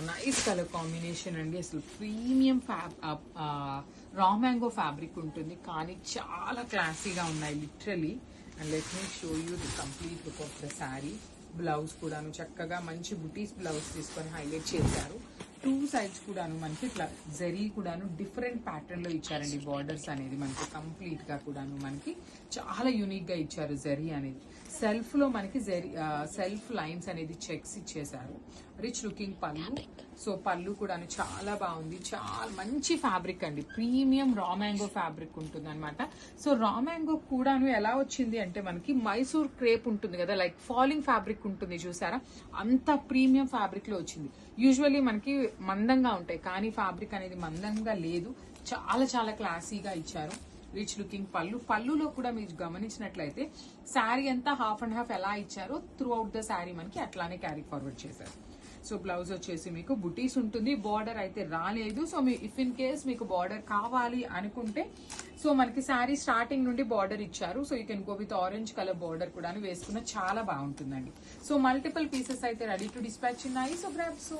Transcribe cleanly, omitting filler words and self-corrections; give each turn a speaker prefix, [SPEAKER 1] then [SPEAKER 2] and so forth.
[SPEAKER 1] Nice colour combination అండి. అసలు premium raw mango fabric ఉంటుంది, కానీ చాలా క్లాసీగా ఉన్నాయి literally. And let me show you the complete look of the sari. Blouse కూడాను చక్కగా మంచి బుటీస్ బ్లౌజ్ తీసుకొని హైలైట్ చేశారు. టూ సైడ్స్ కూడాను మనకి ఇట్లా జరీ కూడాను డిఫరెంట్ ప్యాటర్న్ లో ఇచ్చారండి. బార్డర్స్ అనేది మనకి కంప్లీట్ గా కూడాను మనకి చాలా యూనిక్ గా ఇచ్చారు. జరీ అనేది సెల్ఫ్ లో మనకి జరీ సెల్ఫ్ లైన్స్ అనేది చెక్స్ ఇచ్చేసారు. రిచ్ లుకింగ్ పళ్ళు. సో పళ్ళు కూడాను చాలా బాగుంది. చాలా మంచి ఫ్యాబ్రిక్ అండి. ప్రీమియం రా మ్యాంగో ఫ్యాబ్రిక్ ఉంటుంది అనమాట. సో రా మ్యాంగో కూడాను ఎలా వచ్చింది అంటే మనకి మైసూర్ క్రేప్ ఉంటుంది కదా, లైక్ ఫాలింగ్ ఫ్యాబ్రిక్ ఉంటుంది చూసారా, అంత ప్రీమియం ఫ్యాబ్రిక్ లో వచ్చింది. యూజువల్లీ మనకి మందంగా ఉంటాయి, కానీ ఫ్యాబ్రిక్ అనేది మందంగా లేదు. చాలా చాలా క్లాసీగా ఇచ్చారు. రిచ్ లుకింగ్ పళ్ళులో కూడా మీరు గమనించినట్లయితే శారీ అంతా హాఫ్ అండ్ హాఫ్ ఎలా ఇచ్చారో త్రూ అవుట్ ద శారీ మనకి అట్లానే క్యారీ ఫార్వర్డ్ చేశారు. సో బ్లౌజ్ వచ్చేసి మీకు బుటీస్ ఉంటుంది. బార్డర్ అయితే రాలేదు. So me if in case మీకు బార్డర్ కావాలి అనుకుంటే సో మనకి శారీ స్టార్టింగ్ నుండి బార్డర్ ఇచ్చారు. So you can go with orange colour border కూడా వేసుకున్న చాలా బాగుంటుందండి. సో మల్టిపుల్ పీసెస్ అయితే రెడీ టు డిస్పాచ్ ఉన్నాయి. So grab so